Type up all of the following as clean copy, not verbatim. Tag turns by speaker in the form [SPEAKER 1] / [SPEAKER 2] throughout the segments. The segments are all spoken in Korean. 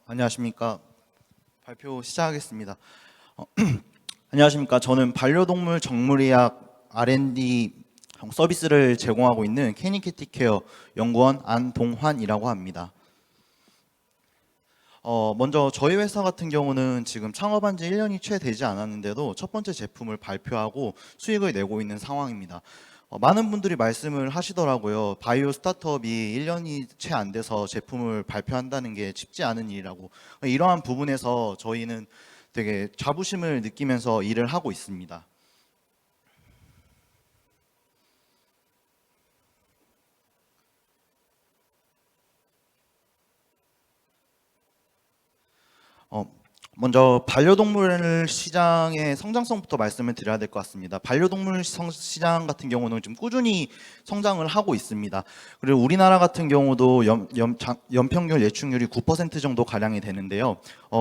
[SPEAKER 1] 안녕하십니까. 발표 시작하겠습니다. 어, 안녕하십니까. 저는 반려동물 정물의학 R&D 서비스를 제공하고 있는 캐니캐티케어 연구원 안동환이라고 합니다. 먼저 저희 회사 같은 경우는 지금 창업한 지 1년이 채 되지 않았는데도 첫 번째 제품을 발표하고 수익을 내고 있는 상황입니다. 많은 분들이 말씀을 하시더라고요. 바이오 스타트업이 1년이 채 안 돼서 제품을 발표한다는 게 쉽지 않은 일이라고. 이러한 부분에서 저희는 되게 자부심을 느끼면서 일을 하고 있습니다. 어, 먼저 반려동물 시장의 성장성부터 말씀을 드려야 될 것 같습니다. 반려동물 시장 같은 경우는 좀 꾸준히 성장을 하고 있습니다. 그리고 우리나라 같은 경우도 연평균 예측률이 9% 정도 가량이 되는데요.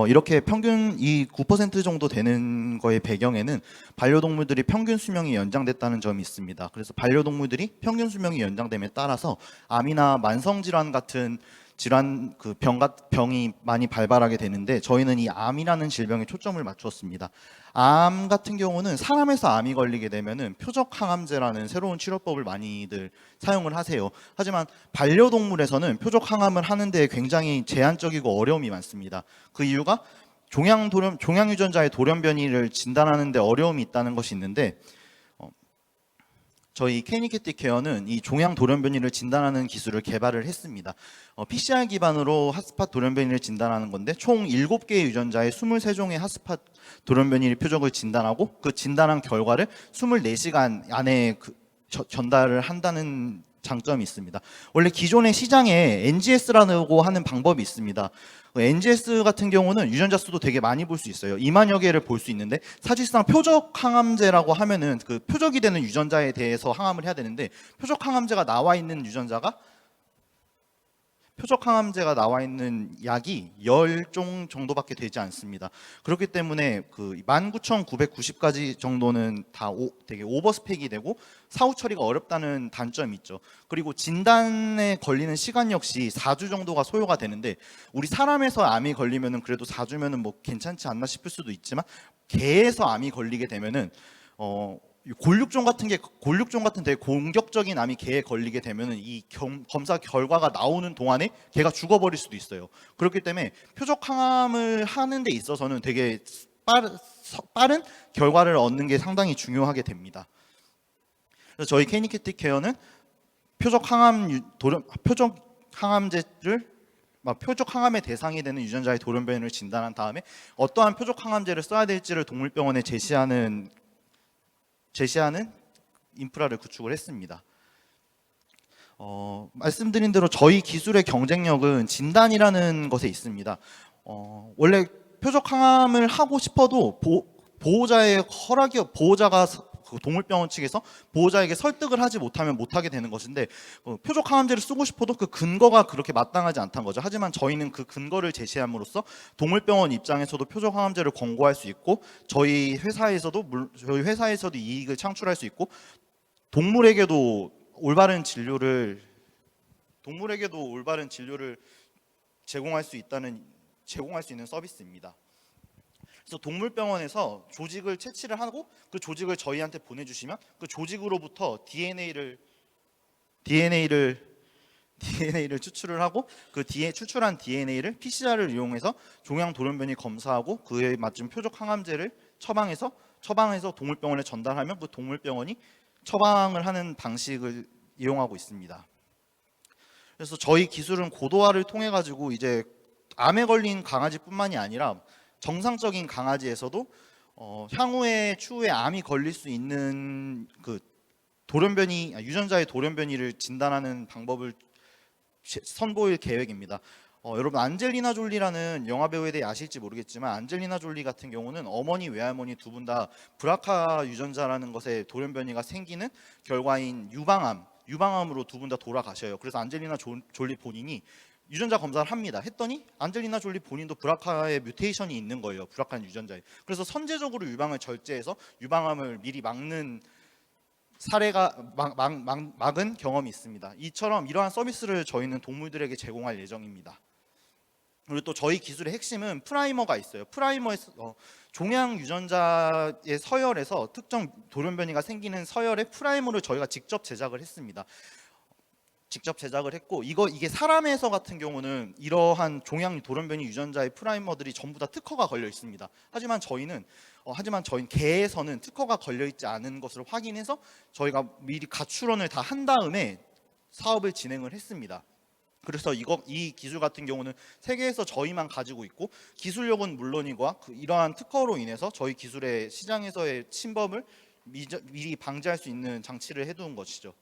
[SPEAKER 1] 이렇게 평균 이 9% 정도 되는 거의 배경에는 반려동물들이 평균 수명이 연장됐다는 점이 있습니다. 그래서 반려동물들이 평균 수명이 연장됨에 따라서 암이나 만성질환 같은 질환 병이 많이 발발하게 되는데 저희는 이 암이라는 질병에 초점을 맞추었습니다. 암 같은 경우는 사람에서 암이 걸리게 되면은 표적 항암제라는 새로운 치료법을 많이들 사용을 하세요. 하지만 반려동물에서는 표적 항암을 하는데 굉장히 제한적이고 어려움이 많습니다. 그 이유가 종양 유전자의 돌연 변이를 진단하는 데 어려움이 있다는 것이 있는데 저희 케니캐티 케어는 이 종양 돌연변이를 진단하는 기술을 개발을 했습니다. PCR 기반으로 핫스팟 돌연변이를 진단하는 건데 총 7개의 유전자의 23종의 핫스팟 돌연변이 표적을 진단하고 그 진단한 결과를 24시간 안에 전달을 한다는 장점이 있습니다. 원래 기존의 시장에 NGS라고 하는 방법이 있습니다. NGS 같은 경우는 유전자 수도 되게 많이 볼 수 있어요. 2만여 개를 볼 수 있는데 사실상 표적 항암제라고 하면은 그 표적이 되는 유전자에 대해서 항암을 해야 되는데 표적 항암제가 나와 있는 약이 10종 정도밖에 되지 않습니다. 그렇기 때문에 그 19,990가지 정도는 다 되게 오버스펙이 되고 사후 처리가 어렵다는 단점이 있죠. 그리고 진단에 걸리는 시간 역시 4주 정도가 소요가 되는데 우리 사람에서 암이 걸리면은 그래도 4주면은 뭐 괜찮지 않나 싶을 수도 있지만 개에서 암이 걸리게 되면은 골육종 같은 되게 공격적인 암이 개에 걸리게 되면은 검사 결과가 나오는 동안에 개가 죽어버릴 수도 있어요. 그렇기 때문에 표적 항암을 하는 데 있어서는 되게 빠른 결과를 얻는 게 상당히 중요하게 됩니다. 그래서 저희 케니캐틱 케어는 표적 항암제를 표적 항암의 대상이 되는 유전자의 돌연변이를 진단한 다음에 어떠한 표적 항암제를 써야 될지를 동물병원에 제시하는 인프라를 구축을 했습니다. 말씀드린 대로 저희 기술의 경쟁력은 진단이라는 것에 있습니다. 원래 표적 항암을 하고 싶어도 보호자가 그 동물병원 측에서 보호자에게 설득을 하지 못하면 못하게 되는 것인데 표적 항암제를 쓰고 싶어도 그 근거가 그렇게 마땅하지 않다는 거죠. 하지만 저희는 그 근거를 제시함으로써 동물병원 입장에서도 표적 항암제를 권고할 수 있고 저희 회사에서도 이익을 창출할 수 있고 동물에게도 올바른 진료를 제공할 수 있는 서비스입니다. 그래서 동물병원에서 조직을 채취를 하고 그 조직을 저희한테 보내주시면 그 조직으로부터 DNA를 추출을 하고 그 추출한 DNA를 PCR을 이용해서 종양 돌연변이 검사하고 그에 맞춘 표적 항암제를 처방해서 동물병원에 전달하면 그 동물병원이 처방을 하는 방식을 이용하고 있습니다. 그래서 저희 기술은 고도화를 통해 가지고 이제 암에 걸린 강아지뿐만이 아니라 정상적인 강아지에서도 추후에 암이 걸릴 수 있는 그 유전자의 돌연변이를 진단하는 방법을 선보일 계획입니다. 여러분 안젤리나 졸리라는 영화 배우에 대해 아실지 모르겠지만 안젤리나 졸리 같은 경우는 어머니 외할머니 두 분 다 브라카 유전자라는 것에 돌연변이가 생기는 결과인 유방암으로 두 분 다 돌아가셔요. 그래서 안젤리나 졸리 본인이 유전자 검사를 합니다. 했더니 안젤리나 졸리 본인도 브라카의 뮤테이션이 있는 거예요. 브라카 유전자에. 그래서 선제적으로 유방을 절제해서 유방암을 미리 막는 막은 경험이 있습니다. 이러한 서비스를 저희는 동물들에게 제공할 예정입니다. 그리고 또 저희 기술의 핵심은 프라이머가 있어요. 프라이머에서 종양 유전자의 서열에서 특정 돌연변이가 생기는 서열의 프라이머를 저희가 직접 제작을 했습니다. 직접 제작을 했고 이게 사람에서 같은 경우는 이러한 종양 돌연변이 유전자의 프라이머들이 전부 다 특허가 걸려 있습니다. 하지만 저희는 개에서는 특허가 걸려 있지 않은 것을 확인해서 저희가 미리 가출원을 다 한 다음에 사업을 진행을 했습니다. 그래서 이 기술 같은 경우는 세계에서 저희만 가지고 있고 기술력은 물론이고 이러한 특허로 인해서 저희 기술의 시장에서의 침범을 미리 방지할 수 있는 장치를 해두은 것이죠.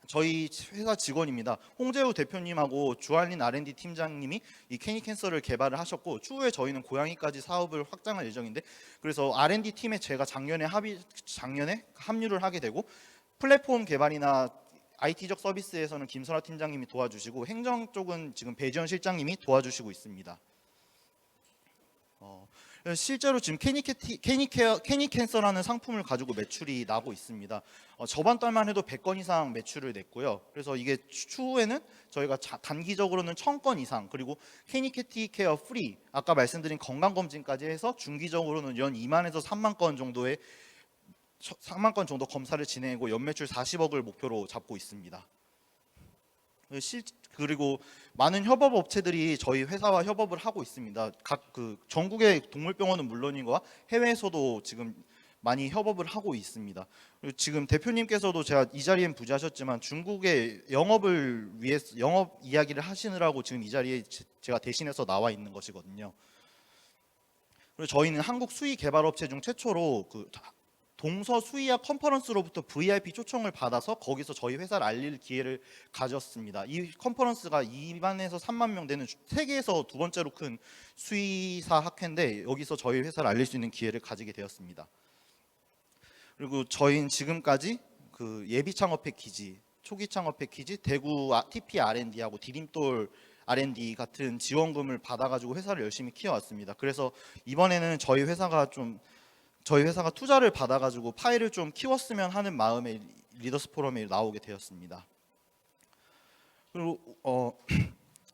[SPEAKER 1] 저희 회사 직원입니다. 홍재우 대표님하고 주한린 R&D 팀장님이 이 케니캔서를 개발을 하셨고 추후에 저희는 고양이까지 사업을 확장할 예정인데 그래서 R&D 팀에 제가 작년에 합류를 하게 되고 플랫폼 개발이나 IT적 서비스에서는 김설아 팀장님이 도와주시고 행정 쪽은 지금 배지원 실장님이 도와주시고 있습니다. 실제로 지금 케니캔서라는 상품을 가지고 매출이 나고 있습니다. 저번 달만 해도 100건 이상 매출을 냈고요. 그래서 이게 추후에는 저희가 단기적으로는 1000건 이상 그리고 케니캐티케어 프리 아까 말씀드린 건강검진까지 해서 중기적으로는 연 2만에서 3만 건 정도의 3만 건 정도 검사를 진행하고 연매출 40억을 목표로 잡고 있습니다. 그리고 많은 협업 업체들이 저희 회사와 협업을 하고 있습니다. 각 전국의 동물병원은 물론이고 해외에서도 지금 많이 협업을 하고 있습니다. 그리고 지금 대표님께서도 제가 이 자리엔 부재하셨지만 중국의 영업을 위해서 영업 이야기를 하시느라고 지금 이 자리에 제가 대신해서 나와 있는 것이거든요. 그리고 저희는 한국 수의 개발업체 중 최초로 동서 수의학 컨퍼런스로부터 VIP 초청을 받아서 거기서 저희 회사를 알릴 기회를 가졌습니다. 이 컨퍼런스가 2만에서 3만 명 되는 세계에서 두 번째로 큰 수의사 학회인데 여기서 저희 회사를 알릴 수 있는 기회를 가지게 되었습니다. 그리고 저희는 지금까지 예비 창업 패키지, 초기 창업 패키지, 대구 TP R&D하고 디딤돌 R&D 같은 지원금을 받아가지고 회사를 열심히 키워왔습니다. 그래서 이번에는 저희 회사가 투자를 받아가지고 파일을 좀 키웠으면 하는 마음에 리더스 포럼에 나오게 되었습니다. 그리고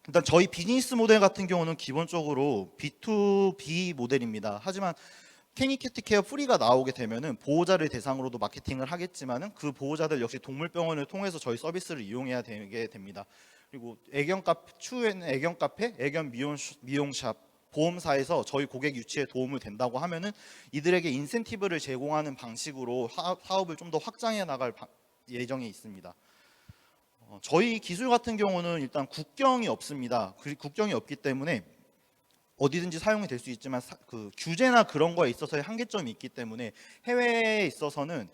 [SPEAKER 1] 일단 저희 비즈니스 모델 같은 경우는 기본적으로 B2B 모델입니다. 하지만 케니캐티케어 프리가 나오게 되면은 보호자를 대상으로도 마케팅을 하겠지만은 그 보호자들 역시 동물병원을 통해서 저희 서비스를 이용해야 되게 됩니다. 그리고 추후에는 애견 카페, 애견 미용샵 보험사에서 저희 고객 유치에 도움을 된다고 하면은 이들에게 인센티브를 제공하는 방식으로 사업을 좀 더 확장해 나갈 예정에 있습니다. 저희 기술 같은 경우는 일단 국경이 없습니다. 국경이 없기 때문에 어디든지 사용이 될 수 있지만 규제나 그런 거에 있어서의 한계점이 있기 때문에 해외에 있어서는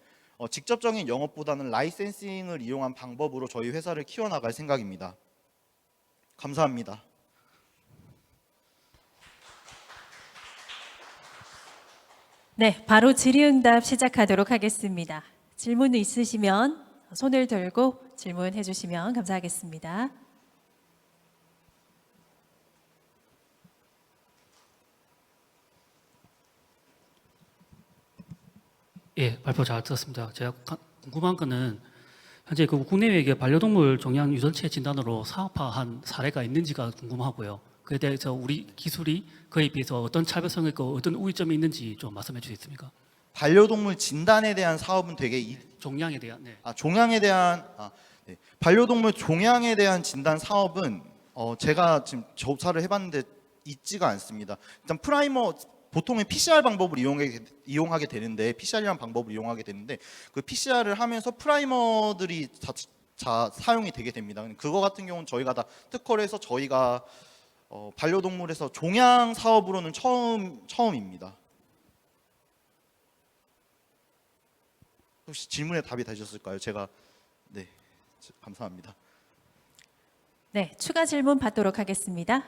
[SPEAKER 1] 직접적인 영업보다는 라이센싱을 이용한 방법으로 저희 회사를 키워나갈 생각입니다. 감사합니다.
[SPEAKER 2] 네, 바로 질의응답 시작하도록 하겠습니다. 질문 있으시면 손을 들고 질문해 주시면 감사하겠습니다.
[SPEAKER 3] 예, 발표 잘 들었습니다. 제가 궁금한 거는 현재 국내외에 반려동물 종양 유전체 진단으로 사업화한 사례가 있는지가 궁금하고요. 그에 대해서 우리 기술이 그에 비해서 어떤 차별성이 있고 어떤 우위점이 있는지 좀 말씀해 주시겠습니까?
[SPEAKER 1] 반려동물 진단에 대한 사업은 되게
[SPEAKER 3] 종양에 대한
[SPEAKER 1] 종양에 대한 네. 반려동물 종양에 대한 진단 사업은 제가 지금 조사를 해봤는데 있지가 않습니다. 일단 프라이머 보통은 PCR 방법을 이용하게 되는데 PCR이라는 방법을 이용하게 되는데 그 PCR을 하면서 프라이머들이 사용이 되게 됩니다. 그거 같은 경우는 저희가 다 특허를 해서 저희가 반려동물에서 종양 사업으로는 처음입니다. 혹시 질문에 답이 되셨을까요? 네, 감사합니다.
[SPEAKER 2] 네, 추가 질문 받도록 하겠습니다.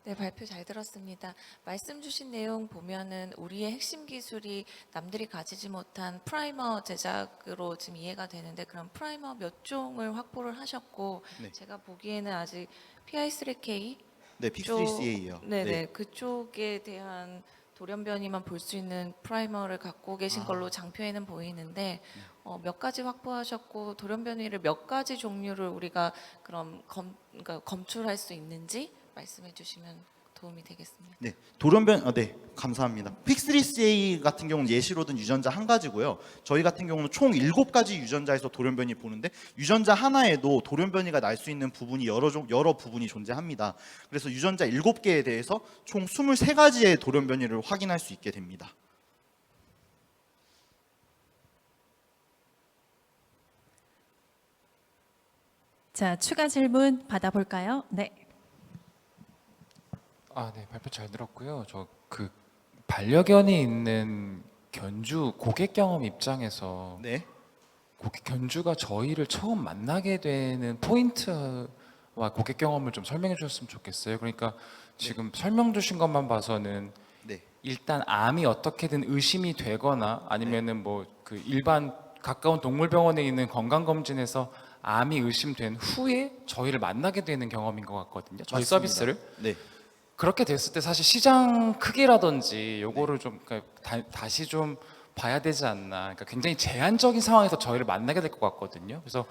[SPEAKER 4] 네, 발표 잘 들었습니다. 말씀 주신 내용 보면은 우리의 핵심 기술이 남들이 가지지 못한 프라이머 제작으로 지금 이해가 되는데 그럼 프라이머 몇 종을 확보를 하셨고
[SPEAKER 1] 네.
[SPEAKER 4] 제가 보기에는 아직 PI3K
[SPEAKER 1] 네, P3CA예요.
[SPEAKER 4] 네네 그쪽에 대한 돌연변이만 볼 수 있는 프라이머를 갖고 계신 걸로 장표에는 보이는데 몇 가지 확보하셨고 돌연변이를 몇 가지 종류를 우리가 그럼 그러니까 검출할 수 있는지 말씀해 주시면 도움이 되겠습니다.
[SPEAKER 1] 네, 네, 감사합니다. 픽3CA 같은 경우는 예시로 든 유전자 한 가지고요. 저희 같은 경우는 총 7가지 유전자에서 돌연변이 보는데 유전자 하나에도 돌연변이가 날 수 있는 부분이 여러 부분이 존재합니다. 그래서 유전자 7개에 대해서 총 23가지의 돌연변이를 확인할 수 있게 됩니다.
[SPEAKER 2] 자, 추가 질문 받아볼까요? 네.
[SPEAKER 5] 네, 발표 잘 들었고요. 저 그 반려견이 있는 견주 고객 경험 입장에서
[SPEAKER 1] 네.
[SPEAKER 5] 견주가 저희를 처음 만나게 되는 포인트와 고객 경험을 좀 설명해 주셨으면 좋겠어요. 그러니까 지금 설명 주신 것만 봐서는
[SPEAKER 1] 네.
[SPEAKER 5] 일단 암이 어떻게든 의심이 되거나 아니면은 뭐 그 일반 가까운 동물병원에 있는 건강검진에서 암이 의심된 후에 저희를 만나게 되는 경험인 것 같거든요. 저희
[SPEAKER 1] 맞습니다.
[SPEAKER 5] 서비스를.
[SPEAKER 1] 네.
[SPEAKER 5] 그렇게 됐을 때 사실 시장 크기라든지 요거를 좀 그러니까 다시 좀 봐야 되지 않나. 그러니까 굉장히 제한적인 상황에서 저희를 만나게 될 것 같거든요. 그래서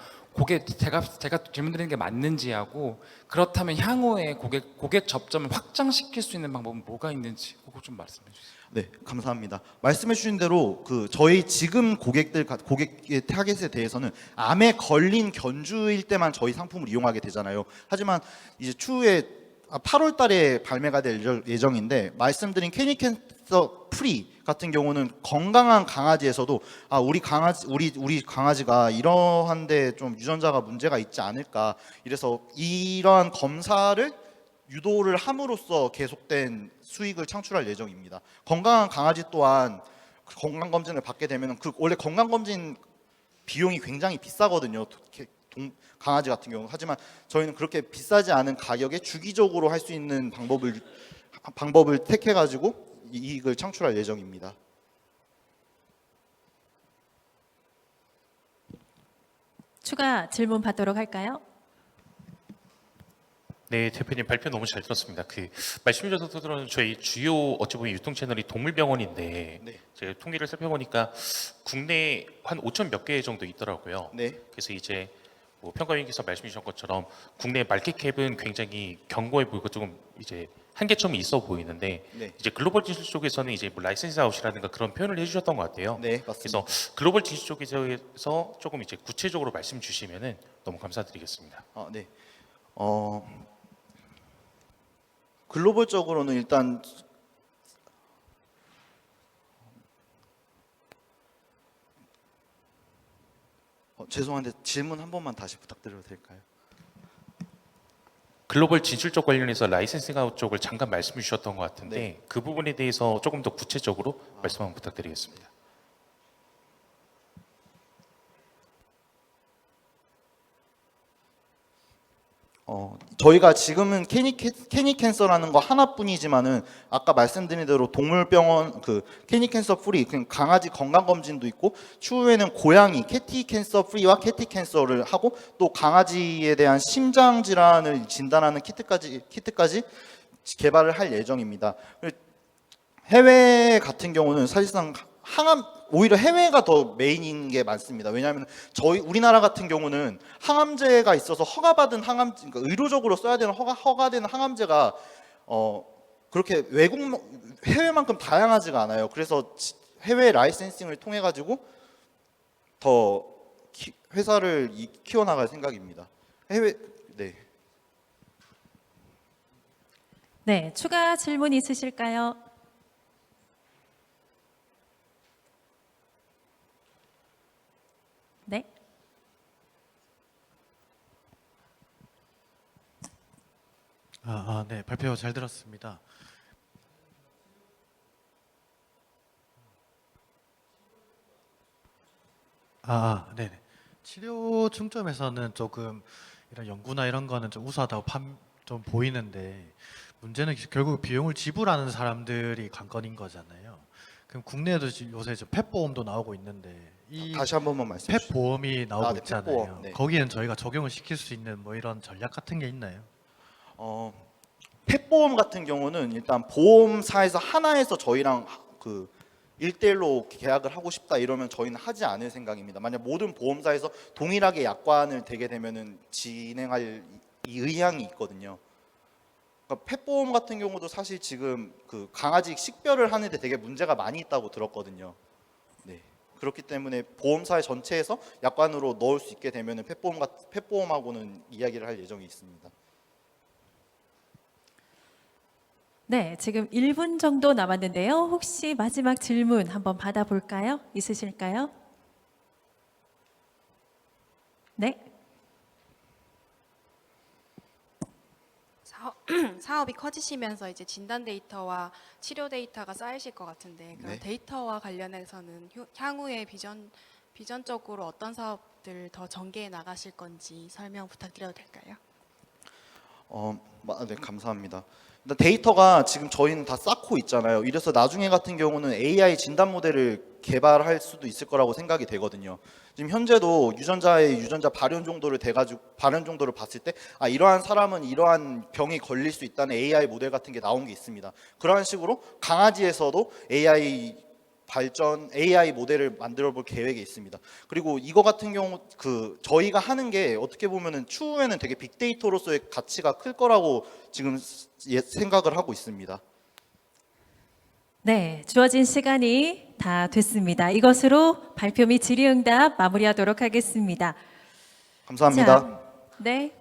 [SPEAKER 5] 제가 질문드리는 게 맞는지 하고 그렇다면 향후에 고객 접점을 확장시킬 수 있는 방법은 뭐가 있는지 그거 좀 말씀해 주세요.
[SPEAKER 1] 네, 감사합니다. 말씀해 주신 대로 저희 지금 고객의 타겟에 대해서는 암에 걸린 견주일 때만 저희 상품을 이용하게 되잖아요. 하지만 이제 추후에 8월 달에 발매가 될 예정인데 말씀드린 캐니캔서 프리 같은 경우는 건강한 강아지에서도 우리 강아지가 이러한데 좀 유전자가 문제가 있지 않을까, 이래서 이러한 검사를 유도를 함으로써 계속된 수익을 창출할 예정입니다. 건강한 강아지 또한 건강 검진을 받게 되면 원래 건강 검진 비용이 굉장히 비싸거든요. 강아지 같은 경우. 하지만 저희는 그렇게 비싸지 않은 가격에 주기적으로 할 수 있는 방법을 택해 가지고 이익을 창출할 예정입니다.
[SPEAKER 2] 추가 질문 받도록 할까요?
[SPEAKER 6] 네, 대표님 발표 너무 잘 들었습니다. 말씀 주셔서 저희 주요 어찌 보면 유통 채널이 동물병원인데
[SPEAKER 1] 네.
[SPEAKER 6] 제가 통계를 살펴보니까 국내에 한 5천 몇 개 정도 있더라고요.
[SPEAKER 1] 네.
[SPEAKER 6] 그래서 이제 뭐 평가위원께서 말씀 주신 것처럼 국내 마켓캡은 굉장히 견고해 보이고 조금 이제 한계점이 있어 보이는데
[SPEAKER 1] 네.
[SPEAKER 6] 이제 글로벌 진출 쪽에서는 이제 뭐 라이센스 아웃이라든가 그런 표현을 해주셨던 것 같아요.
[SPEAKER 1] 네, 맞습니다.
[SPEAKER 6] 그래서 글로벌 진출 쪽에서 조금 이제 구체적으로 말씀 주시면은 너무 감사드리겠습니다.
[SPEAKER 1] 네. 글로벌적으로는 일단 죄송한데 질문 한 번만 다시 부탁드려도 될까요?
[SPEAKER 6] 글로벌 진출 쪽 관련해서 라이센싱 아웃 쪽을 잠깐 말씀 주셨던 것 같은데
[SPEAKER 1] 네.
[SPEAKER 6] 그 부분에 대해서 조금 더 구체적으로 말씀 한번 부탁드리겠습니다.
[SPEAKER 1] 저희가 지금은 캐니캔서라는 거 하나뿐이지만은 아까 말씀드린 대로 동물병원 캐니캔서 프리 강아지 건강 검진도 있고 추후에는 고양이 캐티캔서 프리와 캐티캔서를 하고 또 강아지에 대한 심장 질환을 진단하는 키트까지 개발을 할 예정입니다. 해외 같은 경우는 사실상 오히려 해외가 더 메인인 게 많습니다. 왜냐하면 우리나라 같은 경우는 항암제가 있어서 허가받은 그러니까 의료적으로 써야 되는 허가되는 항암제가 그렇게 해외만큼 다양하지가 않아요. 그래서 해외 라이센싱을 통해 가지고 더 회사를 키워나갈 생각입니다. 네.
[SPEAKER 2] 네, 추가 질문 있으실까요? 네.
[SPEAKER 7] 네, 발표 잘 들었습니다. 네네. 치료 중점에서는 조금 이런 연구나 이런 거는 좀 우수하다고 좀 보이는데 문제는 결국 비용을 지불하는 사람들이 관건인 거잖아요. 그럼 국내에도 요새 펫 보험도 나오고 있는데 이
[SPEAKER 1] 다시 한 번만 말씀해
[SPEAKER 7] 펫 보험이 나오고
[SPEAKER 1] 네,
[SPEAKER 7] 있잖아요.
[SPEAKER 1] 펫보험, 네.
[SPEAKER 7] 거기에는 저희가 적용을 시킬 수 있는 뭐 이런 전략 같은 게 있나요?
[SPEAKER 1] 펫보험 같은 경우는 일단 보험사에서 하나에서 저희랑 그 1대1로 계약을 하고 싶다 이러면 저희는 하지 않을 생각입니다. 만약 모든 보험사에서 동일하게 약관을 대게 되면은 진행할 이 의향이 있거든요. 그러니까 펫보험 같은 경우도 사실 지금 그 강아지 식별을 하는데 되게 문제가 많이 있다고 들었거든요. 네. 그렇기 때문에 보험사 전체에서 약관으로 넣을 수 있게 되면은 펫보험하고는 이야기를 할 예정이 있습니다.
[SPEAKER 2] 네, 지금 1분 정도 남았는데요. 혹시 마지막 질문 한번 받아볼까요? 있으실까요? 네.
[SPEAKER 8] 사업이 커지시면서 이제 진단 데이터와 치료 데이터가 쌓이실 것 같은데 그런
[SPEAKER 1] 네.
[SPEAKER 8] 데이터와 관련해서는 향후에 비전적으로 어떤 사업들 더 전개해 나가실 건지 설명 부탁드려도 될까요?
[SPEAKER 1] 네, 감사합니다. 일단 데이터가 지금 저희는 다 쌓고 있잖아요. 이래서 나중에 같은 경우는 AI 진단 모델을 개발할 수도 있을 거라고 생각이 되거든요. 지금 현재도 유전자 발현 정도를 봤을 때 이러한 사람은 이러한 병이 걸릴 수 있다는 AI 모델 같은 게 나온 게 있습니다. 그러한 식으로 강아지에서도 AI 모델을 만들어 볼 계획이 있습니다. 그리고 이거 같은 경우 저희가 하는 게 어떻게 보면은 추후에는 되게 빅데이터로서의 가치가 클 거라고 지금 생각을 하고 있습니다.
[SPEAKER 2] 네, 주어진 시간이 다 됐습니다. 이것으로 발표 및 질의응답 마무리하도록 하겠습니다.
[SPEAKER 1] 감사합니다.
[SPEAKER 2] 자, 네.